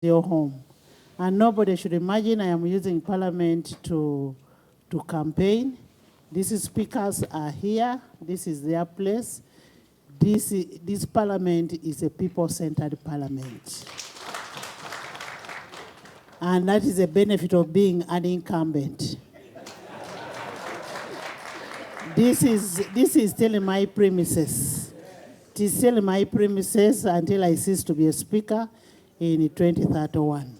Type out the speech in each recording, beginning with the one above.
your home. And nobody should imagine I am using Parliament to campaign. These speakers are here. This is their place. This Parliament is a people-centered Parliament. And that is a benefit of being an incumbent. This is still in my premises. It is still in my premises until I cease to be a speaker in 2031.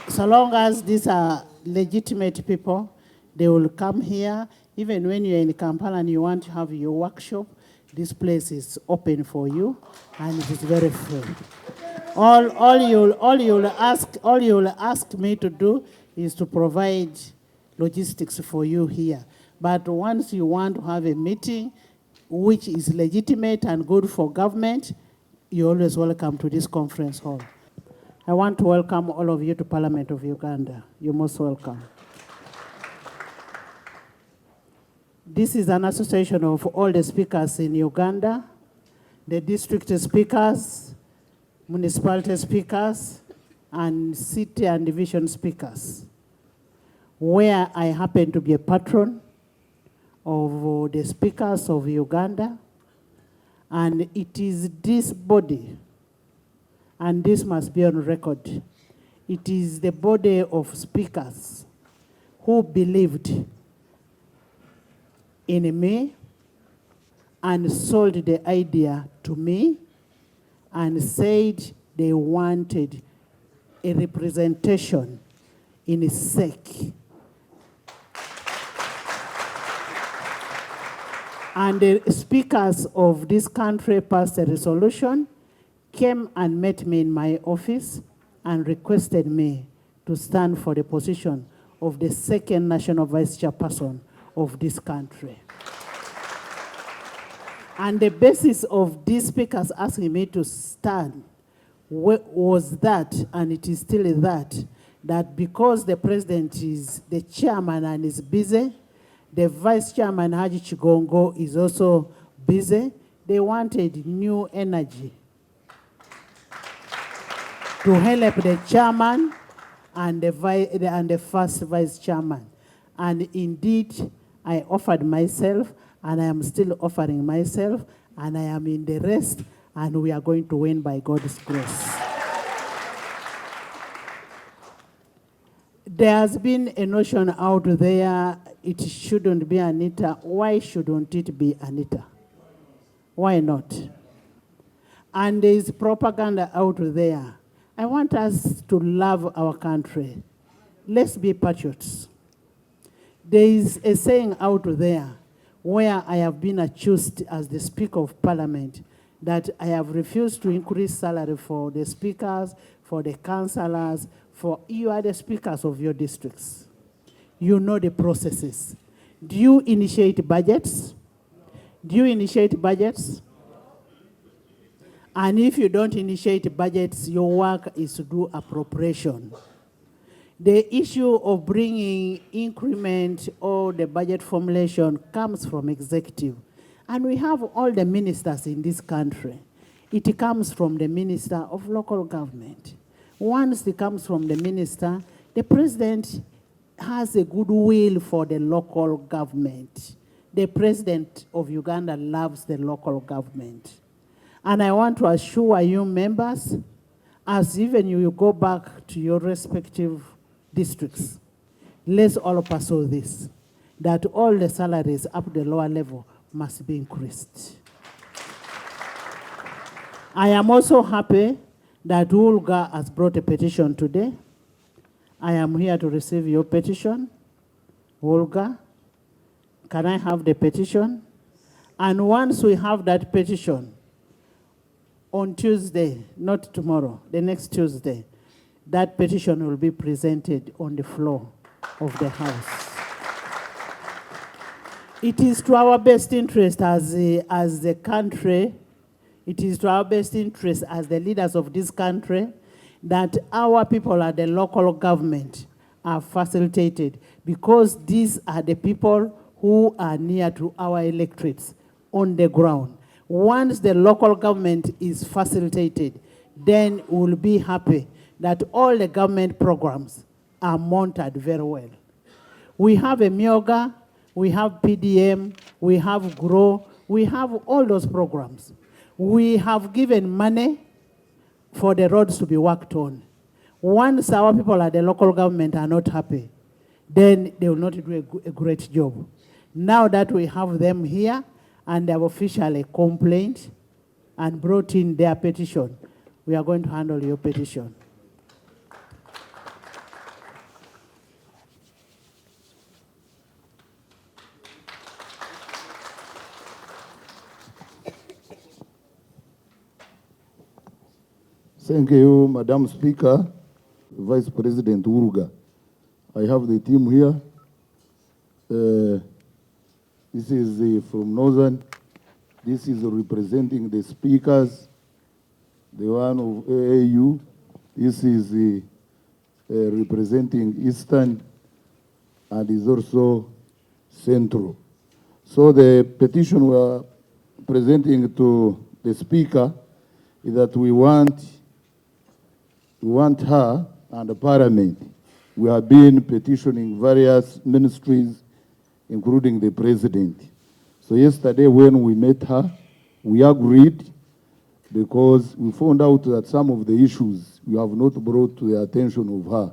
So long as these are legitimate people, they will come here. Even when you're in Kampala and you want to have your workshop, this place is open for you, and it is very free. All you'll ask me to do is to provide logistics for you here. But once you want to have a meeting which is legitimate and good for government, you're always welcome to this conference hall. I want to welcome all of you to Parliament of Uganda. You're most welcome. This is an association of all the speakers in Uganda, the district speakers, municipality speakers, and city and division speakers, where I happen to be a patron of the speakers of Uganda. And it is this body, and this must be on record, it is the body of speakers who believed in me and sold the idea to me and said they wanted a representation in SEC. And the speakers of this country passed a resolution, came and met me in my office and requested me to stand for the position of the second national vice chairperson of this country. And the basis of these speakers asking me to stand was that, and it is still that because the president is the chairman and is busy, the vice chairman, Haji Chigongo, is also busy. They wanted new energy to help the chairman and the first vice chairman. And indeed, I offered myself, and I am still offering myself, and I am in the rest, and we are going to win by God's grace. There has been a notion out there, it shouldn't be Anita. Why shouldn't it be Anita? Why not? And there is propaganda out there. I want us to love our country. Let's be patriots. There is a saying out there where I have been accused as the Speaker of Parliament that I have refused to increase salary for the speakers, for the councillors, for you are the speakers of your districts. You know the processes. Do you initiate budgets? Do you initiate budgets? And if you don't initiate budgets, your work is to do appropriation. The issue of bringing increment or the budget formulation comes from executive. And we have all the ministers in this country. It comes from the minister of local government. Once it comes from the minister, the president has a goodwill for the local government. The president of Uganda loves the local government. And I want to assure you members, as even you go back to your respective districts, let's all pursue this, that all the salaries up the lower level must be increased. I am also happy that Ulga has brought a petition today. I am here to receive your petition. Olga, can I have the petition? And once we have that petition, on Tuesday, not tomorrow, the next Tuesday, that petition will be presented on the floor of the House. It is to our best interest as the country, it is to our best interest as the leaders of this country that our people at the local government are facilitated, because these are the people who are near to our electorates on the ground. Once the local government is facilitated, then we'll be happy that all the government programs are monitored very well. We have a Myoga, we have PDM, we have GROW, we have all those programs. We have given money for the roads to be worked on. Once our people at the local government are not happy, then they will not do a great job. Now that we have them here and they have officially complained and brought in their petition, we are going to handle your petition. Thank you, Madam Speaker, Vice President Uruga. I have the team here. This is from Northern. This is representing the speakers, the one of AAU. This is representing Eastern, and is also Central. So the petition we are presenting to the Speaker is that we want her and the Parliament. We have been petitioning various ministries, including the President. So yesterday when we met her, we agreed, because we found out that some of the issues we have not brought to the attention of her.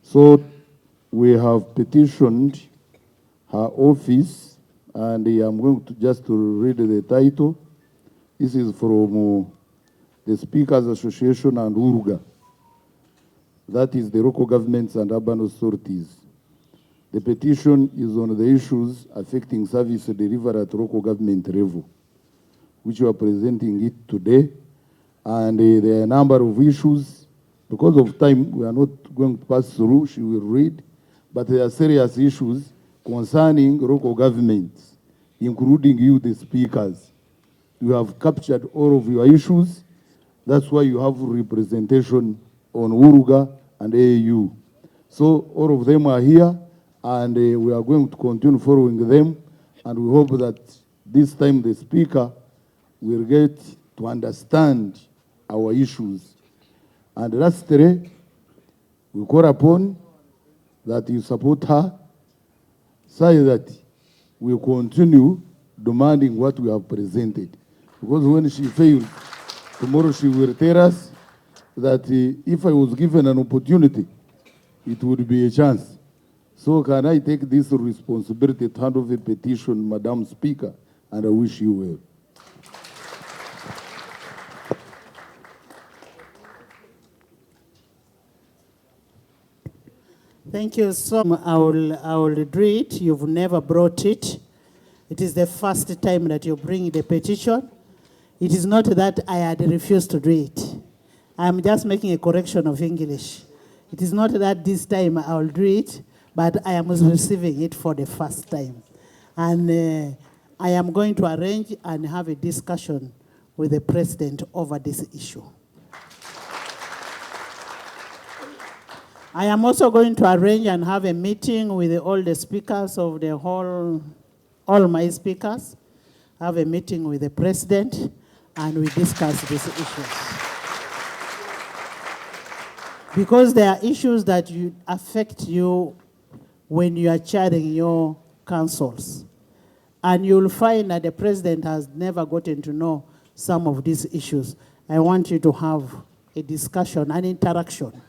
So we have petitioned her office, and I'm going to just to read the title. This is from the Speakers Association and Uruga. That is the local governments and urban authorities. The petition is on the issues affecting service delivery at local government level, which we are presenting it today. And there are a number of issues. Because of time, we are not going to pass through. She will read. But there are serious issues concerning local governments, including you, the speakers. You have captured all of your issues. That's why you have representation on Uruga and AU. So all of them are here, and we are going to continue following them, and we hope that this time the Speaker will get to understand our issues. And lastly, we call upon that you support her, so that we continue demanding what we have presented. Because when she fails, tomorrow she will tell us that if I was given an opportunity, it would be a chance. So can I take this responsibility to handle the petition, Madam Speaker, and I wish you well. Thank you so much. I will do it. You've never brought it. It is the first time that you bring the petition. It is not that I had refused to do it. I'm just making a correction of English. It is not that this time I will do it, but I am receiving it for the first time. And I am going to arrange and have a discussion with the President over this issue. I am also going to arrange and have a meeting with all the speakers of the whole, all my speakers, have a meeting with the President, and we discuss these issues. Because there are issues that affect you when you are chairing your councils. And you'll find that the President has never gotten to know some of these issues. I want you to have a discussion, an interaction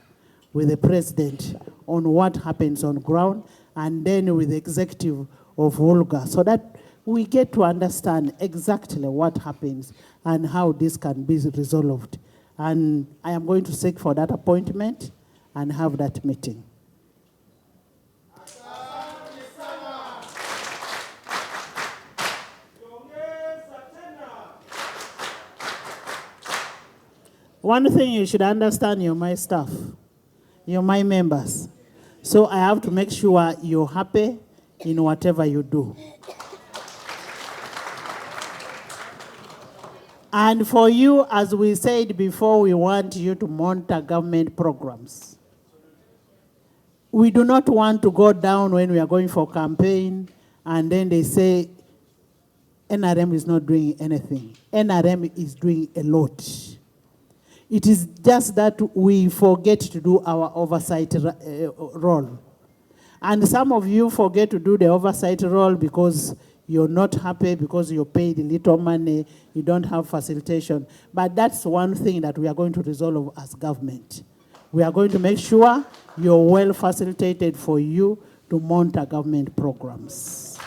with the President on what happens on ground, and then with the executive of Volga, so that we get to understand exactly what happens and how this can be resolved. And I am going to seek for that appointment and have that meeting. One thing you should understand, you're my staff. You're my members. So I have to make sure you're happy in whatever you do. And for you, as we said before, we want you to monitor government programs. We do not want to go down when we are going for campaign and then they say NRM is not doing anything. NRM is doing a lot. It is just that we forget to do our oversight role. And some of you forget to do the oversight role because you're not happy, because you paid little money, you don't have facilitation. But that's one thing that we are going to resolve as government. We are going to make sure you're well facilitated for you to monitor government programs.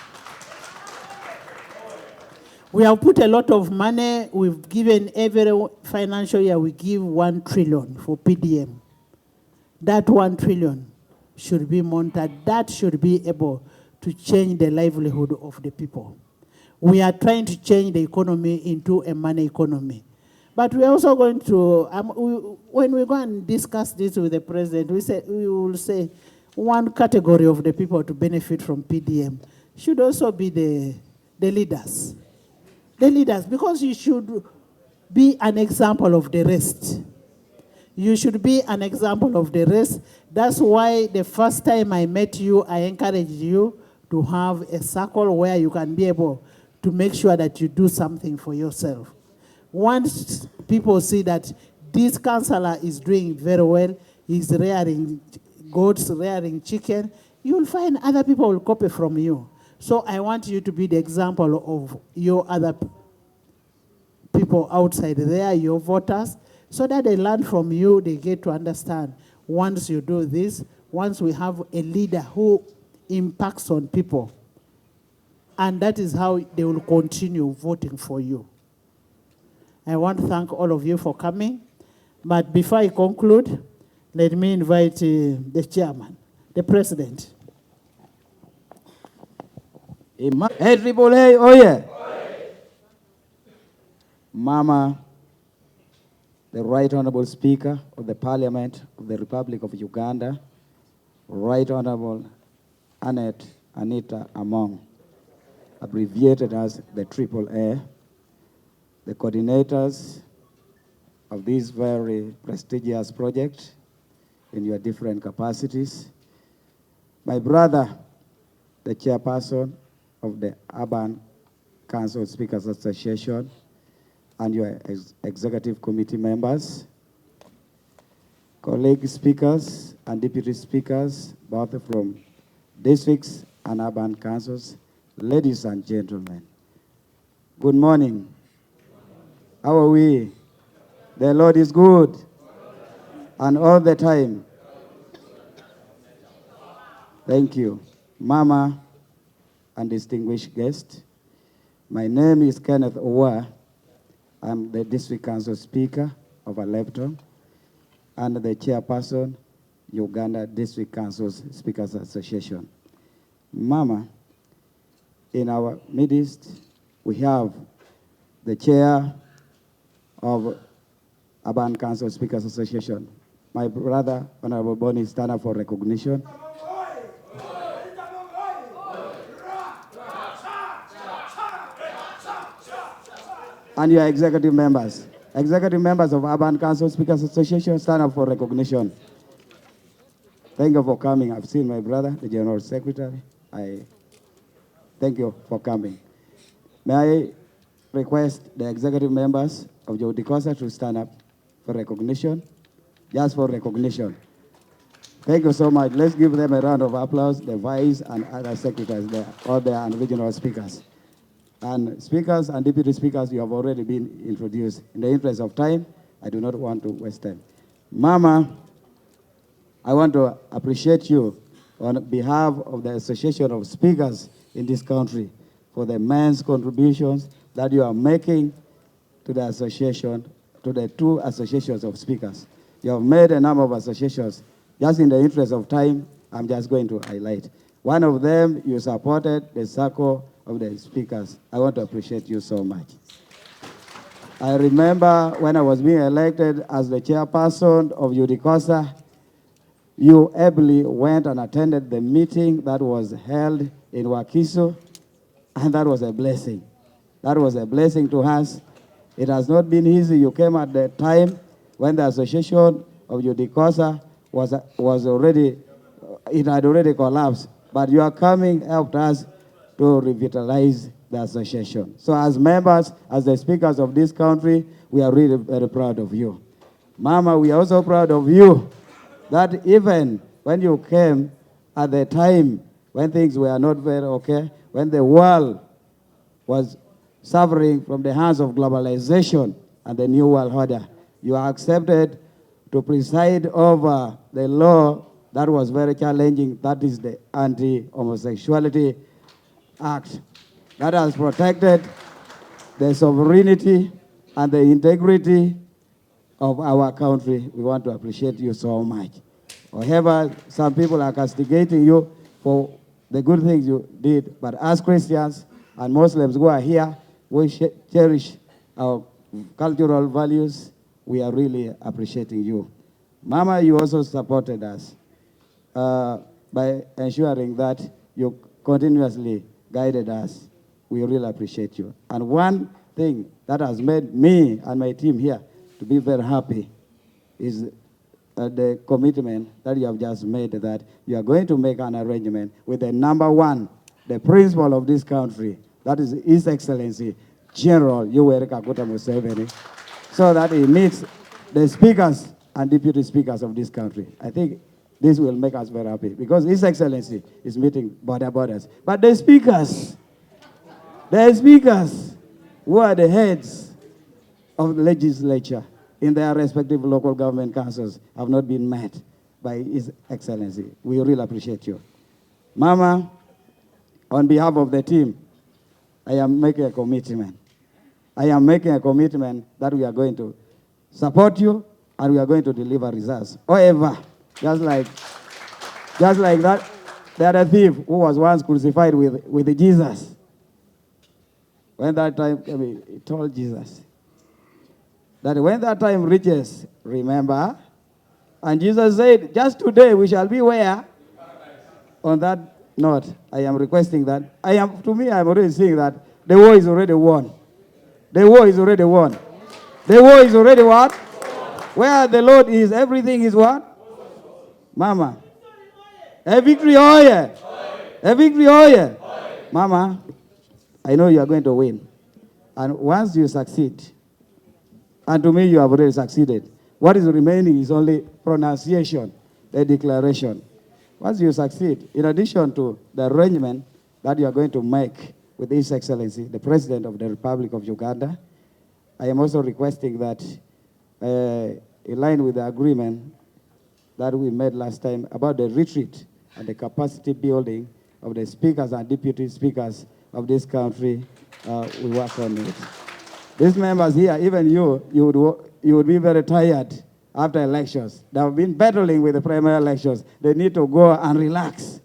We have put a lot of money. We've given every financial year, we give 1 trillion for PDM. That 1 trillion should be monitored. That should be able to change the livelihood of the people. We are trying to change the economy into a money economy. But we're also going to, when we go and discuss this with the president, we will say one category of the people to benefit from PDM should also be the leaders. The leaders, because you should be an example of the rest. You should be an example of the rest. That's why the first time I met you, I encouraged you to have a circle where you can be able to make sure that you do something for yourself. Once people see that this councillor is doing very well, he's rearing goats, rearing chicken, you'll find other people will copy from you. So I want you to be the example of your other people outside there, your voters, so that they learn from you, they get to understand. Once you do this, once we have a leader who impacts on people, and that is how they will continue voting for you. I want to thank all of you for coming. But before I conclude, let me invite the chairman, the president. Everybody, oh yeah. Mama, the Right Honorable Speaker of the Parliament of the Republic of Uganda, Right Honorable Anita Among, abbreviated as the AAA, the coordinators of this very prestigious project in your different capacities, my brother, the chairperson of the Urban Council Speakers Association, and your executive committee members, colleague speakers and deputy speakers, both from districts and urban councils, ladies and gentlemen, good morning. How are we? The Lord is good, and all the time. Thank you, Mama and distinguished guest. My name is Kenneth Owa. I'm the District Council Speaker of Alepto and the Chairperson, Uganda District Council Speakers Association. Mama, in our midst, we have the Chair of Urban Council Speakers Association, my brother, Honorable Bonnie, stand up for recognition. And your executive members of Urban Council Speakers Association, stand up for recognition. Thank you for coming. I've seen my brother, the General Secretary. I thank you for coming. May I request the executive members of Jodikosa to stand up for recognition, just for recognition. Thank you so much. Let's give them a round of applause, the vice and other secretaries there, all the and regional speakers. And speakers and deputy speakers, you have already been introduced. In the interest of time, I do not want to waste time. Mama, I want to appreciate you on behalf of the Association of Speakers in this country for the immense contributions that you are making to the association, to the two associations of speakers. You have made a number of associations. Just in the interest of time, I'm just going to highlight. One of them, you supported the circle of the speakers. I want to appreciate you so much. I remember when I was being elected as the chairperson of Judikosa, you ably went and attended the meeting that was held in Wakiso, and that was a blessing. That was a blessing to us. It has not been easy. You came at the time when the association of Judikosa was already, it had already collapsed, but your coming helped us to revitalize the association. So as members, as the speakers of this country, we are really very proud of you. Mama, we are also proud of you that even when you came at the time when things were not very okay, when the world was suffering from the hands of globalization and the New World Order, you accepted to preside over the law that was very challenging, that is the Anti-Homosexuality Act, that has protected the sovereignty and the integrity of our country. We want to appreciate you so much. However, some people are castigating you for the good things you did, but as Christians and Muslims who are here, we cherish our cultural values. We are really appreciating you. Mama, you also supported us by ensuring that you continuously guided us. We really appreciate you. And one thing that has made me and my team here to be very happy is the commitment that you have just made, that you are going to make an arrangement with the number one, the principal of this country, that is His Excellency General Yoweri Kaguta Museveni, so that he meets the speakers and deputy speakers of this country. I think this will make us very happy because His Excellency is meeting borders. But the speakers who are the heads of the legislature in their respective local government councils have not been met by His Excellency. We really appreciate you. Mama, on behalf of the team, I am making a commitment. I am making a commitment that we are going to support you and we are going to deliver results. However, just like that, the other thief who was once crucified with Jesus, when that time came, he told Jesus that when that time reaches, remember, and Jesus said, just today we shall be where? On that note, I am requesting that. To me, I'm already seeing that the war is already won. The war is already won. The war is already what? Where the Lord is, everything is what? Mama. A victory, oh yeah. A victory, oh yeah. Mama, I know you are going to win. And once you succeed, and to me you have already succeeded, what is remaining is only pronunciation, the declaration. Once you succeed, in addition to the arrangement that you are going to make with His Excellency, the President of the Republic of Uganda, I am also requesting that, in line with the agreement that we made last time about the retreat and the capacity building of the speakers and deputy speakers of this country, we work on it. These members here, even you would be very tired after elections. They have been battling with the primary elections. They need to go and relax.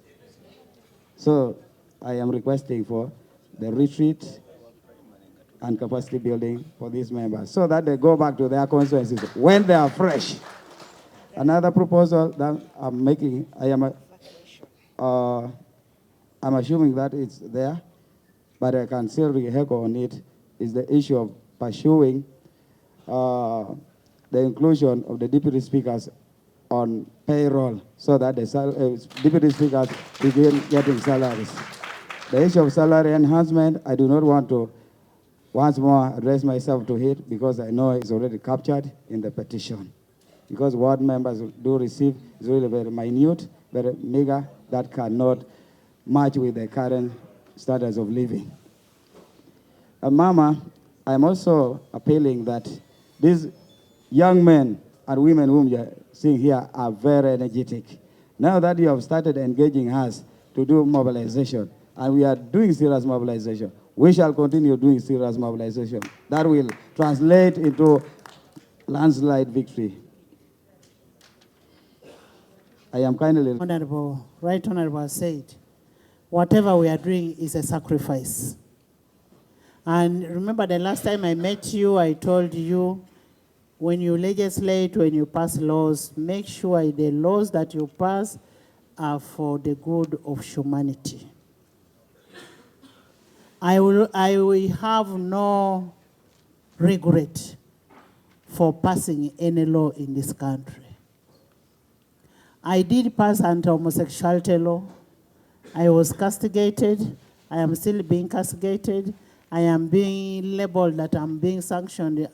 So I am requesting for the retreat and capacity building for these members so that they go back to their constituencies when they are fresh. Another proposal that I'm making, I'm assuming that it's there, but I can still re-echo on it, is the issue of pursuing the inclusion of the deputy speakers on payroll so that the deputy speakers begin getting salaries. The issue of salary enhancement, I do not want to once more address myself to it because I know it's already captured in the petition. Because what members do receive is really very minute, very meager, that cannot match with the current standards of living. Mama, I'm also appealing that these young men and women whom you're seeing here are very energetic. Now that you have started engaging us to do mobilization, and we are doing serious mobilization, we shall continue doing serious mobilization. That will translate into landslide victory. I am kindly... Right Honorable said, whatever we are doing is a sacrifice. And remember the last time I met you, I told you, when you legislate, when you pass laws, make sure the laws that you pass are for the good of humanity. I will have no regret for passing any law in this country. I did pass anti-homosexuality law. I was castigated. I am still being castigated. I am being labeled that I'm being sanctioned.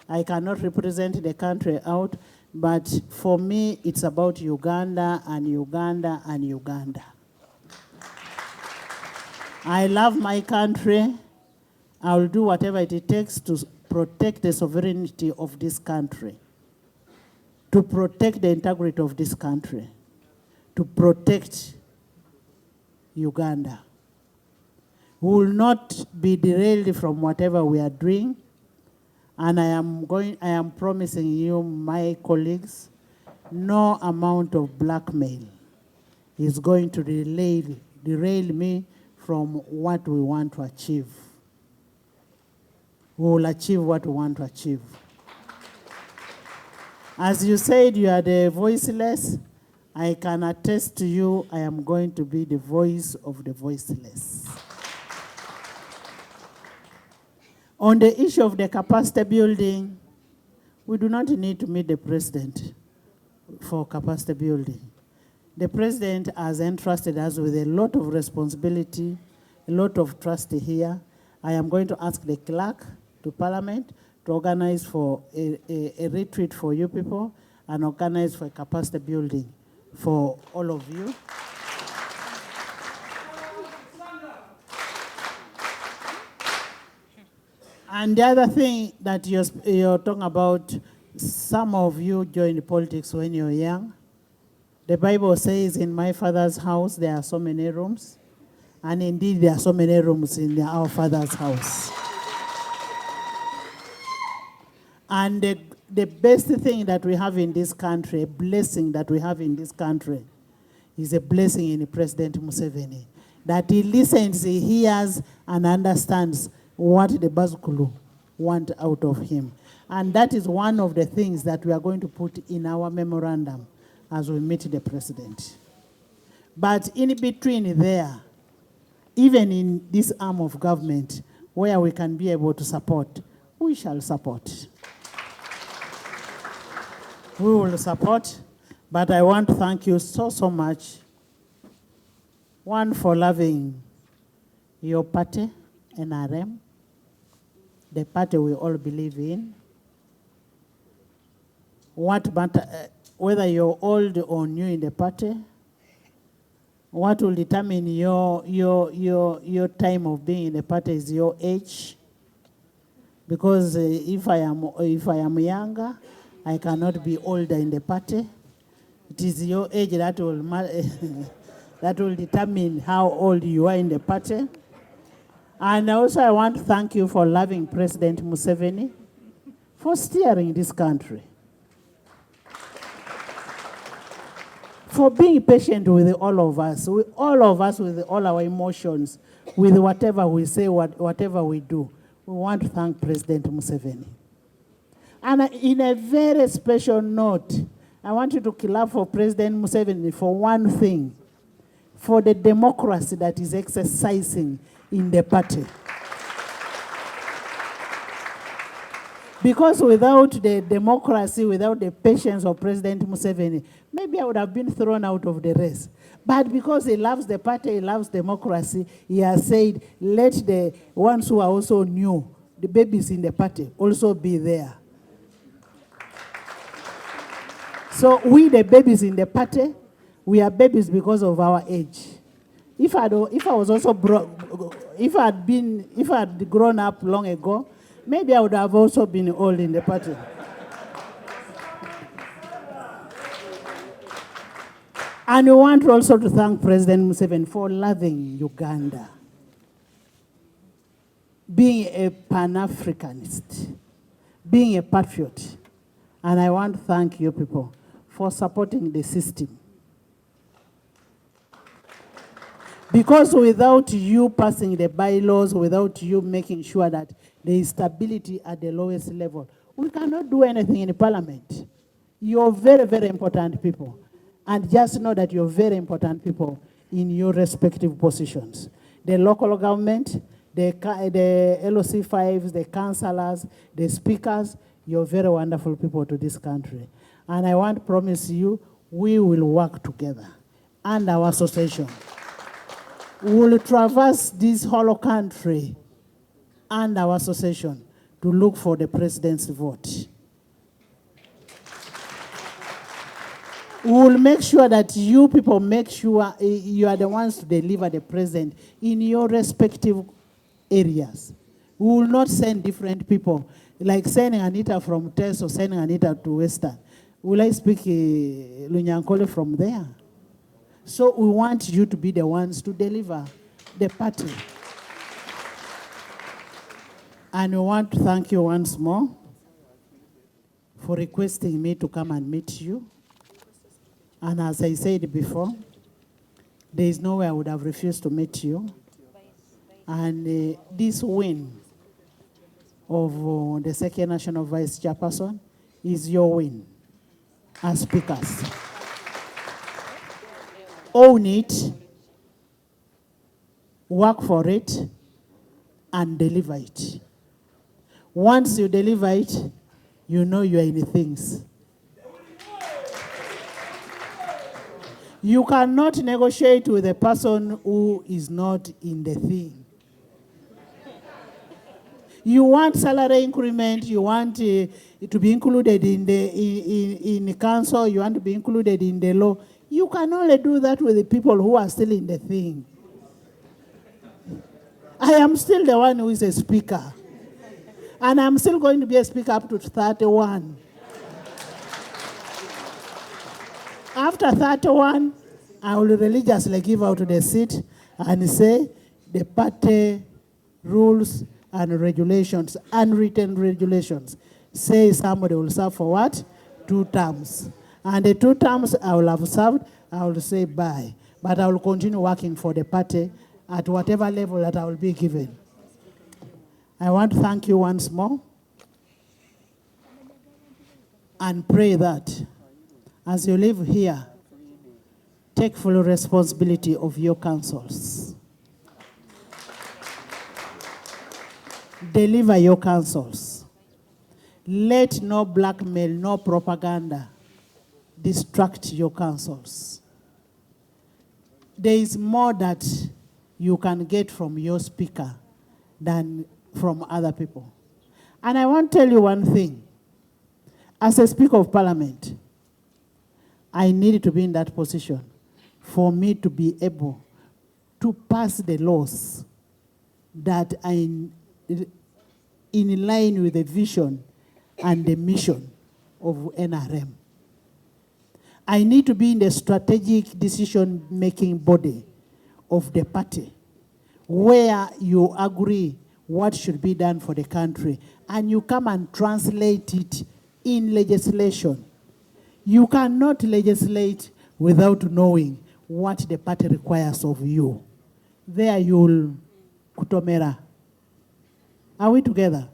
I cannot represent the country out, but for me, it's about Uganda and Uganda and Uganda. I love my country. I will do whatever it takes to protect the sovereignty of this country, to protect the integrity of this country, to protect Uganda. We will not be derailed from whatever we are doing, and I am promising you, my colleagues, no amount of blackmail is going to derail me from what we want to achieve. We will achieve what we want to achieve. As you said, you are the voiceless. I can attest to you, I am going to be the voice of the voiceless. On the issue of the capacity building, we do not need to meet the president for capacity building. The president has entrusted us with a lot of responsibility, a lot of trust here. I am going to ask the clerk to Parliament to organize for a retreat for you people and organize for capacity building for all of you. And the other thing that you're talking about, some of you joined politics when you're young. The Bible says, in my father's house, there are so many rooms. And indeed, there are so many rooms in our father's house. And the best thing that we have in this country, a blessing that we have in this country, is a blessing in President Museveni. That he listens, he hears, and understands what the Bazukulu want out of him. And that is one of the things that we are going to put in our memorandum as we meet the president. But in between there, even in this arm of government, where we can be able to support, we shall support. We will support, but I want to thank you so much. One, for loving your party, NRM, the party we all believe in. What matter, whether you're old or new in the party, what will determine your time of being in the party is your age. Because if I am younger, I cannot be older in the party. It is your age that will that will determine how old you are in the party. And also I want to thank you for loving President Museveni, for steering this country, for being patient with all of us with all our emotions, with whatever we say, whatever we do. We want to thank President Museveni. And in a very special note, I want you to clap for President Museveni for one thing, for the democracy that is exercising in the party. Because without the democracy, without the patience of President Museveni, maybe I would have been thrown out of the race. But because he loves the party, he loves democracy, he has said, let the ones who are also new, the babies in the party, also be there. So we, the babies in the party, we are babies because of our age. If I had grown up long ago, maybe I would have also been old in the party. And we want also to thank President Museveni for loving Uganda, being a Pan-Africanist, being a patriot. And I want to thank you people for supporting the system. Because without you passing the bylaws, without you making sure that there is stability at the lowest level, we cannot do anything in the Parliament. You're very, very important people. And just know that you're very important people in your respective positions. The local government, the LOC5s, the councillors, the speakers, you're very wonderful people to this country. And I want to promise you, we will work together. And our association will traverse this whole country and our association to look for the president's vote. We will make sure that you people make sure you are the ones to deliver the president in your respective areas. We will not send different people, like sending Anita from Tess or sending Anita to Western. Will I speak Lunyankole from there? So we want you to be the ones to deliver the party. And we want to thank you once more for requesting me to come and meet you. And as I said before, there is no way I would have refused to meet you. And this win of the second national vice chairperson is your win as speakers. Own it, work for it, and deliver it. Once you deliver it, you know you are in the things. You cannot negotiate with a person who is not in the thing. You want salary increment, you want to be included in the council, you want to be included in the law. You can only do that with the people who are still in the thing. I am still the one who is a speaker. And I'm still going to be a speaker up to 31. After 31, I will religiously give out the seat and say the party rules and regulations, unwritten regulations, say somebody will serve for what? 2 terms. And the 2 terms I will have served, I will say bye. But I will continue working for the party at whatever level that I will be given. I want to thank you once more and pray that as you live here, take full responsibility of your councils. Deliver your councils. Let no blackmail, no propaganda distract your councils. There is more that you can get from your speaker than from other people. And I want to tell you one thing. As a Speaker of Parliament, I needed to be in that position for me to be able to pass the laws that are in line with the vision and the mission of NRM. I need to be in the strategic decision-making body of the party where you agree what should be done for the country and you come and translate it in legislation. You cannot legislate without knowing what the party requires of you. There you'll kutomera. Are we together?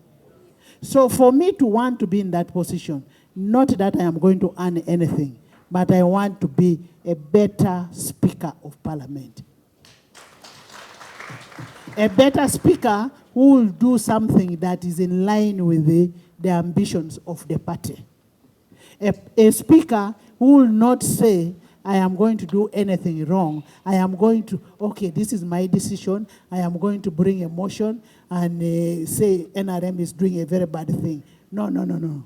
So for me to want to be in that position, not that I am going to earn anything, but I want to be a better Speaker of Parliament. A better speaker who will do something that is in line with the ambitions of the party. A speaker who will not say, I am going to do anything wrong. I am going to, okay, this is my decision. I am going to bring a motion and say NRM is doing a very bad thing. No, no, no, no.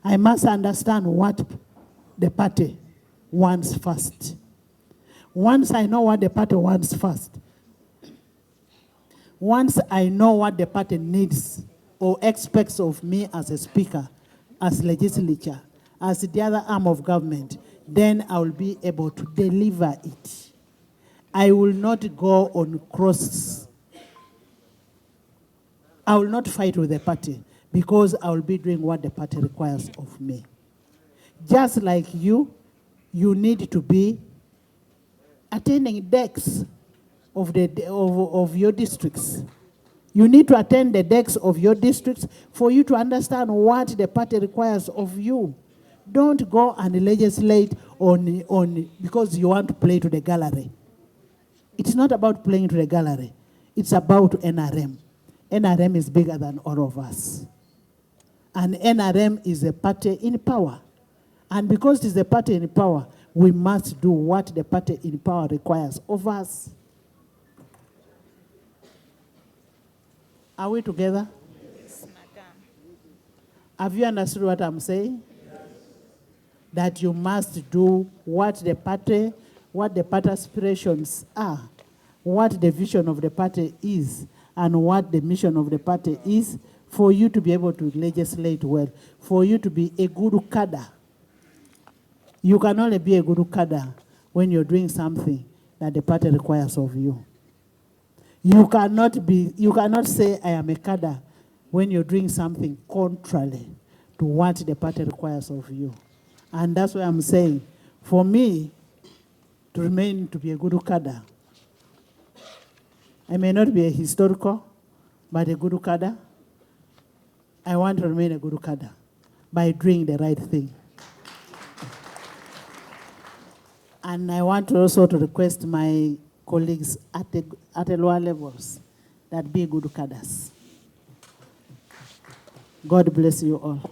I must understand what the party wants first. Once I know what the party wants first, once I know what the party needs or expects of me as a speaker, as legislature, as the other arm of government, then I will be able to deliver it. I will not go on crosses. I will not fight with the party because I will be doing what the party requires of me. Just like you need to be attending decks of your districts. You need to attend the decks of your districts for you to understand what the party requires of you. Don't go and legislate on because you want to play to the gallery. It's not about playing to the gallery. It's about NRM. NRM is bigger than all of us. And NRM is a party in power. And because it's a party in power, we must do what the party in power requires of us. Are we together? Have you understood what I'm saying? That you must do what the party aspirations are, what the vision of the party is, and what the mission of the party is, for you to be able to legislate well, for you to be a good cadre. You can only be a good cadre when you're doing something that the party requires of you. You cannot say I am a cadre when you're doing something contrary to what the party requires of you. And that's why I'm saying, for me to remain to be a good cadre, I may not be a historical, but a good cadre. I want to remain a good cadre by doing the right thing. And I want also to request my colleagues at the lower levels that be good cadres. God bless you all.